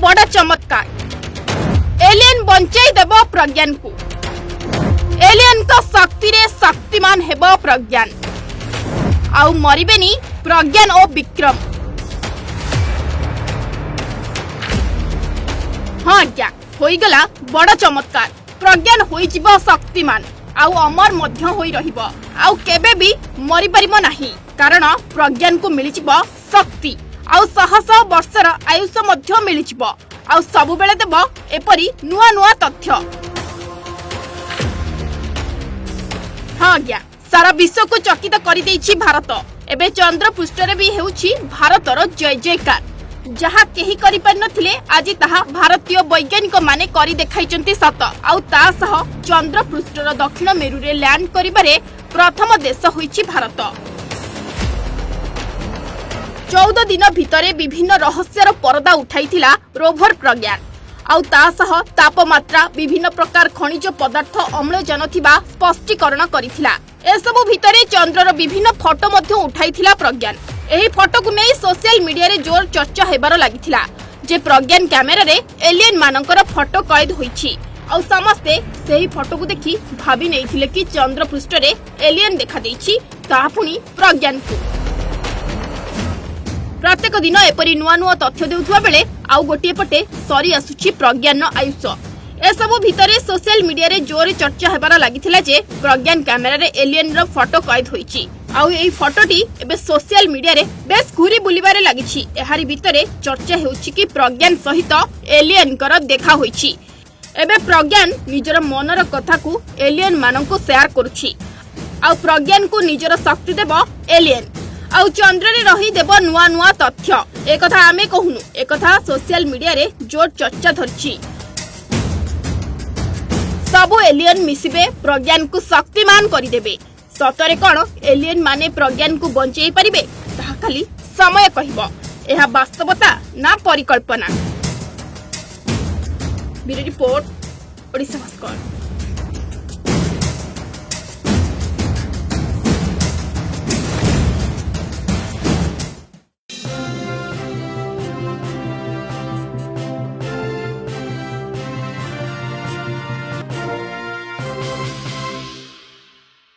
बड़ चमत्कार एलियन बंचाई देव प्रज्ञान को एलियन का शक्ति रे शक्तिमान हेब प्रज्ञान आउ मरिबेनी प्रज्ञान और विक्रम। हाँ आज्ञा होईगला बड़ चमत्कार प्रज्ञान होइजिब शक्तिमान आउ अमर मध्य होई रहिब आउ केबे भी मरि परिबो नाही कारण प्रज्ञान को मिलिजिब शक्ति आउ शह शह वर्षर आयुष मध्य मिलिजिब आउ सबु बेले देब एपरी नुआ नुआ तथ्य। हाँ आज्ञा सारा विश्व को चकित करि देछि भारत एबे चंद्र पृष्ठरे भी हेउछि भारतर जय जयकार जहा केही करि पार नथिले आजि ताहा भारतीय वैज्ञानिक माने करि देखाइचंती सत आउ ता सह चंद्र पृष्ठर दक्षिण मेरुरे लैंड करिबारे प्रथम देश होइछि भारत। 14 दिन भितरे विभिन्न रहस्यर परदा उठाइथिला रोभर प्रज्ञान आउ ता सह तापमात्रा विभिन्न प्रकार खनिज पदार्थ अम्लजान थिबा स्पष्टीकरण करिथिला। एसबु भितरे चंद्रर विभिन्न फोटो मध्य उठाइथिला प्रज्ञान। एही फोटो को नै सोशल मीडिया रे जोर चर्चा हेबार लागिथिला जे प्रज्ञान कैमेरा रे एलियन मानकर फोटो कैद होइछि आउ समस्ते सेही फोटो को देखि भाबी नैथिले कि चंद्र पृष्ठ रे एलियन देखा देछि ता पुनी प्रज्ञान को। प्रत्येक दिन एपरी नुआ नुआ तथ्य देउथुवा बेले आउ गोटिए पटे सरी आसुछि प्रज्ञान आयुष। एसबु भितरे सोशल मीडिया रे जोर चर्चा हेबार लागिथिला जे प्रज्ञान कैमेरा रे एलियन रो फोटो कैद होइछि आउ एई फोटोटी एबे सोशल मीडिया रे बेस घुरी बुलिबारे लागिछि। एहारी भितरे चर्चा हेउछि कि प्रज्ञान सहित एलियन कर देखा होइछि। एबे प्रज्ञान निजर मनर कथा को एलियन माननको शेयर करूछि आउ प्रज्ञान को निजर शक्ति देब एलियन आउ चंद्र रे रही देब नुआ नुआ तथ्य। ए कथा आमे कहूनु ए कथा सोशल मीडिया रे जोर चर्चा धरछि। सबु एलियन मिसिबे प्रज्ञान को शक्तिमान करिदेबे सतरे कौन एलियन माने प्रज्ञान को बंचाई परिबे ताहा खाली समय कहिबो एहा वास्तवता ना परिकल्पना। Bureau report Odisha Bhaskar.